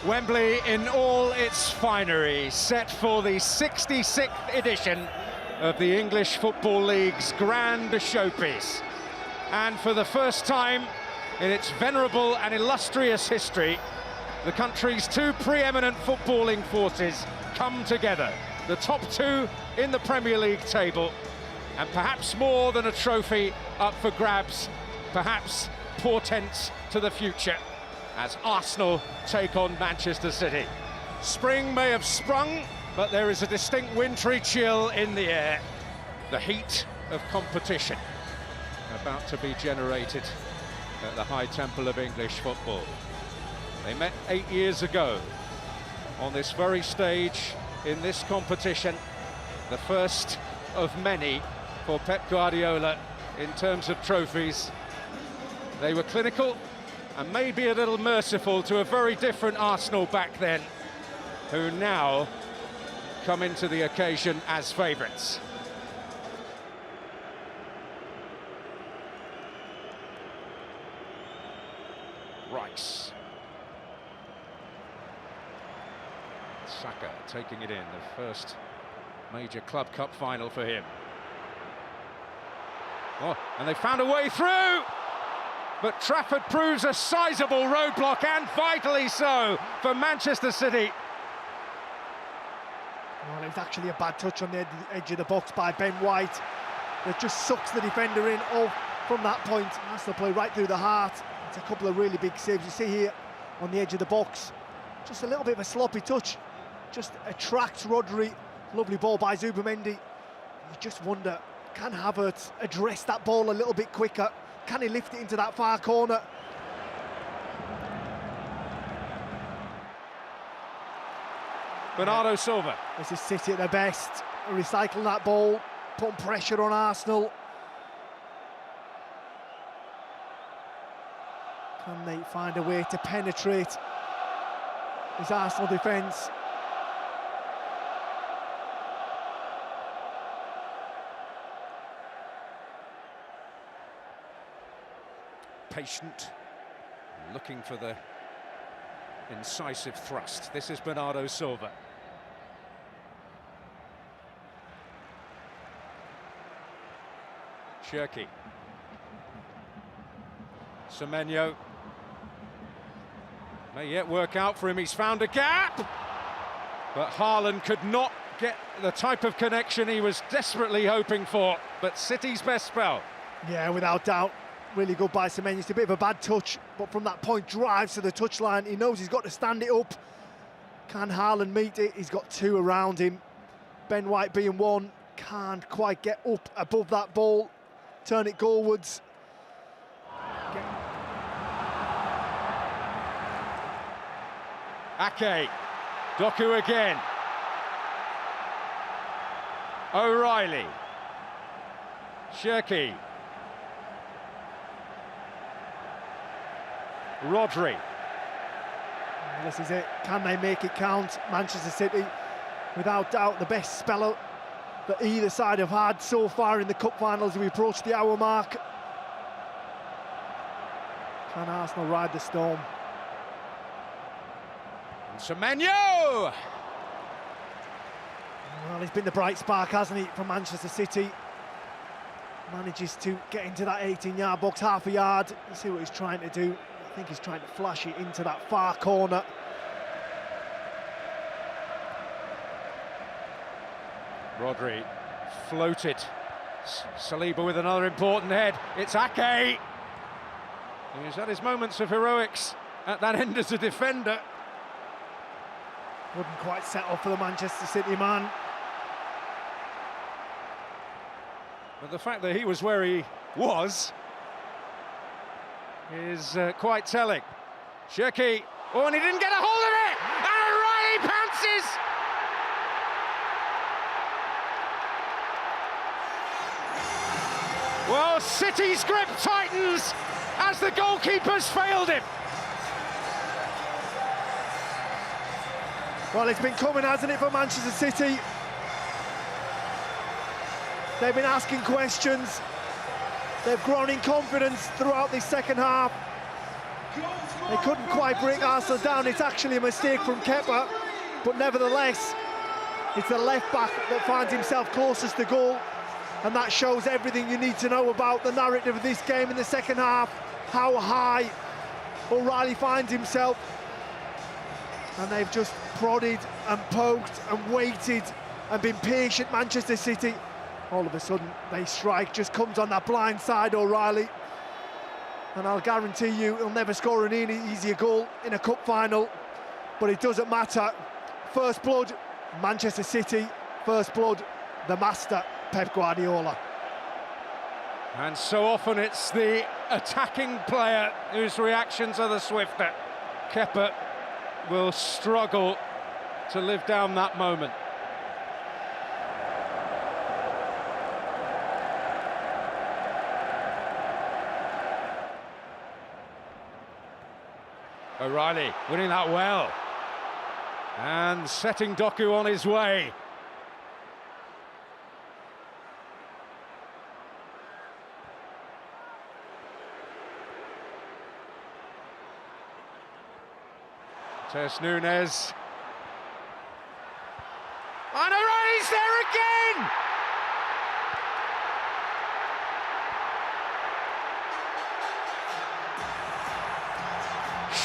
Wembley in all its finery, set for the 66th edition of the English Football League's grand showpiece. And for the first time in its venerable and illustrious history, the country's two preeminent footballing forces come together. The top two in the Premier League table, and perhaps more than a trophy up for grabs, perhaps portents to the future, as Arsenal take on Manchester City. Spring may have sprung, but there is a distinct wintry chill in the air. The heat of competition about to be generated at the high temple of English football. They met 8 years ago on this very stage in this competition, the first of many for Pep Guardiola in terms of trophies. They were clinical and maybe a little merciful to a very different Arsenal back then, who now come into the occasion as favourites. Rice. Saka taking it in, the first major Club Cup final for him. Oh, and they found a way through! But Trafford proves a sizable roadblock, and vitally so, for Manchester City. Well, it was actually a bad touch on the edge of the box by Ben White. That just sucks the defender in. From that point, Arsenal play right through the heart. It's a couple of really big saves. You see here on the edge of the box, just a little bit of a sloppy touch. Just attracts Rodri. Lovely ball by Zubimendi. You just wonder, can Havertz address that ball a little bit quicker? Can he lift it into that far corner? Bernardo Silva. This is City at their best, recycling that ball, putting pressure on Arsenal. Can they find a way to penetrate this Arsenal defence? Patient, looking for the incisive thrust. This is Bernardo Silva. Cherki. Semenyo. May yet work out for him, he's found a gap! But Haaland could not get the type of connection he was desperately hoping for, but City's best spell. Yeah, without doubt. Really good by Semenyo. It's a bit of a bad touch, but from that point drives to the touchline. He knows he's got to stand it up. Can Haaland meet it? He's got two around him. Ben White being one, can't quite get up above that ball. Turn it goalwards. Ake, Doku again. O'Reilly. Cherki. Rodri. This is it. Can they make it count? Manchester City, without doubt, the best spell that either side have had so far in the cup finals as we approach the hour mark. Can Arsenal ride the storm? And Semenyo! Well, he's been the bright spark, hasn't he, for Manchester City. Manages to get into that 18-yard box, half a yard. You see what he's trying to do. I think he's trying to flash it into that far corner. Rodri floated. Saliba with another important head. It's Ake. He's had his moments of heroics at that end as a defender. Wouldn't quite settle for the Manchester City man. But the fact that he was where he was is quite telling. Cherki, oh, and he didn't get a hold of it! And O'Reilly pounces! Well, City's grip tightens as the goalkeeper's failed him. Well, it's been coming, hasn't it, for Manchester City? They've been asking questions. They've grown in confidence throughout this second half. They couldn't quite break Arsenal down. It's actually a mistake from Kepa, but nevertheless, it's the left back that finds himself closest to goal, and that shows everything you need to know about the narrative of this game in the second half, how high O'Reilly finds himself. And they've just prodded and poked and waited and been patient, Manchester City. All of a sudden, they strike, just comes on that blind side, O'Reilly. And I'll guarantee you he'll never score an easier goal in a cup final, but it doesn't matter. First blood, Manchester City. First blood, the master, Pep Guardiola. And so often it's the attacking player whose reactions are the swifter. Kepa will struggle to live down that moment. O'Reilly winning that well, and setting Doku on his way. Tess Nunes. And O'Reilly's there again!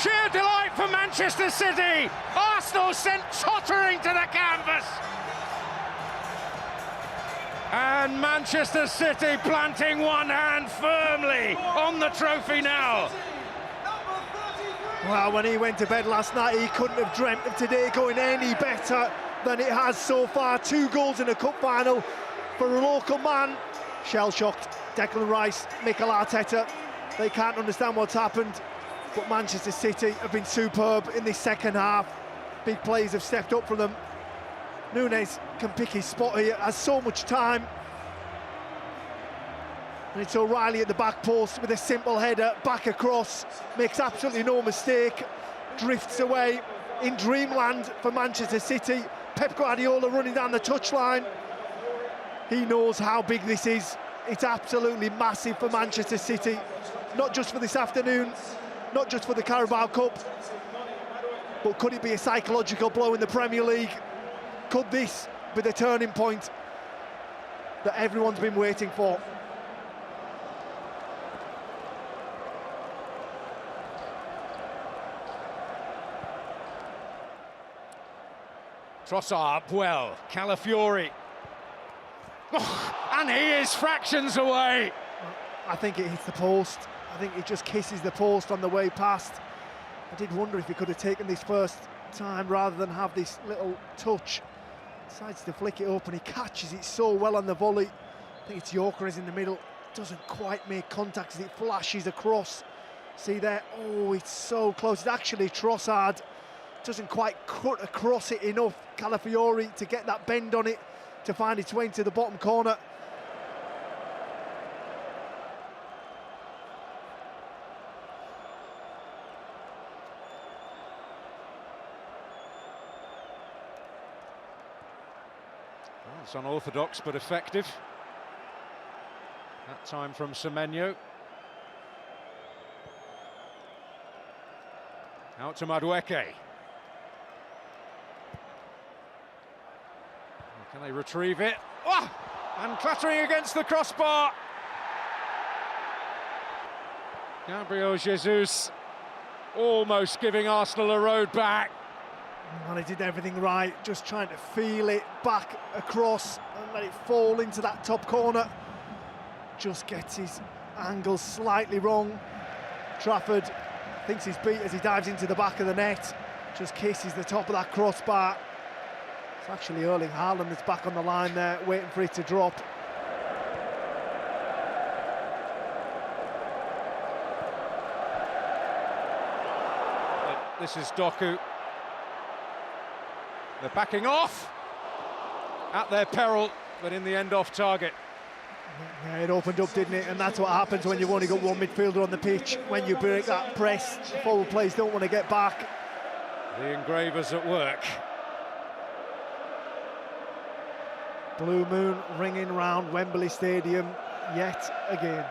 Sheer delight for Manchester City. Arsenal sent tottering to the canvas. And Manchester City planting one hand firmly on the trophy now. Well, when he went to bed last night, he couldn't have dreamt of today going any better than it has so far. 2 goals in a cup final for a local man. Shell-shocked, Declan Rice, Mikel Arteta. They can't understand what's happened. But Manchester City have been superb in this second half. Big players have stepped up for them. Nunes can pick his spot here, has so much time. And it's O'Reilly at the back post with a simple header, back across, makes absolutely no mistake, drifts away in dreamland for Manchester City. Pep Guardiola running down the touchline. He knows how big this is. It's absolutely massive for Manchester City, not just for this afternoon, not just for the Carabao Cup, but could it be a psychological blow in the Premier League? Could this be the turning point that everyone's been waiting for? Trossard up well, Calafiori. Oh, and he is fractions away. I think it hits the post. I think it just kisses the post on the way past. I did wonder if he could have taken this first time rather than have this little touch. Decides to flick it up and he catches it so well on the volley. I think it's Yorker in the middle. Doesn't quite make contact as it flashes across. See there? Oh, it's so close. It's actually Trossard. Doesn't quite cut across it enough. Calafiori to get that bend on it to find its way into the bottom corner. Well, it's unorthodox but effective. That time from Semenyo. Out to Madueke. Can they retrieve it? Oh! And clattering against the crossbar. Gabriel Jesus almost giving Arsenal a road back. And he did everything right, just trying to feel it back across and let it fall into that top corner. Just gets his angle slightly wrong. Trafford thinks he's beat as he dives into the back of the net. Just kisses the top of that crossbar. It's actually Erling Haaland that's back on the line there, waiting for it to drop. This is Doku. They're backing off at their peril, but in the end off target. Yeah, it opened up, didn't it? And that's what happens when you've only got one midfielder on the pitch. When you break that press, the forward players don't want to get back. The engravers at work. Blue moon ringing round Wembley Stadium yet again.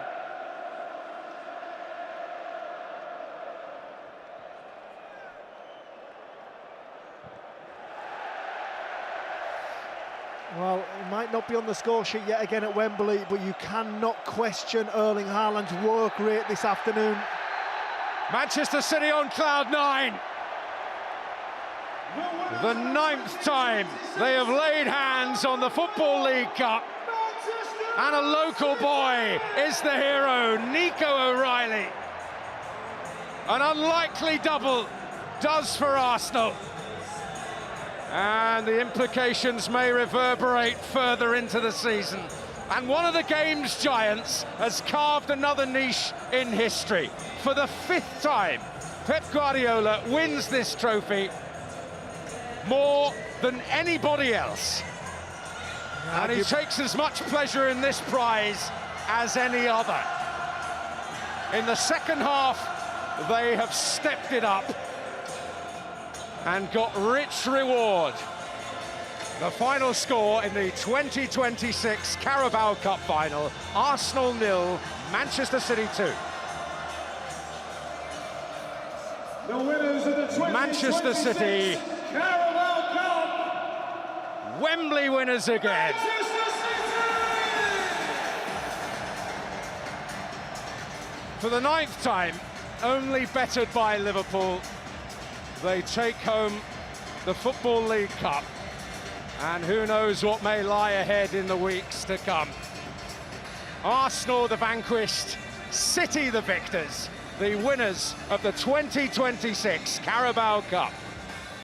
Well, it might not be on the score sheet yet again at Wembley, but you cannot question Erling Haaland's work rate this afternoon. Manchester City on cloud nine. The 9th time they have laid hands on the Football League Cup. And a local boy is the hero, Nico O'Reilly. An unlikely double does for Arsenal. And the implications may reverberate further into the season. And one of the game's giants has carved another niche in history. For the 5th time, Pep Guardiola wins this trophy more than anybody else. And he takes as much pleasure in this prize as any other. In the second half, they have stepped it up and got rich reward. The final score in the 2026 Carabao Cup Final, Arsenal 0, Manchester City 2. The winners of the Manchester City, Carabao Cup, Wembley winners again. Manchester City! For the 9th time, only bettered by Liverpool, they take home the Football League Cup, and who knows what may lie ahead in the weeks to come. Arsenal the vanquished, City the victors, the winners of the 2026 Carabao Cup.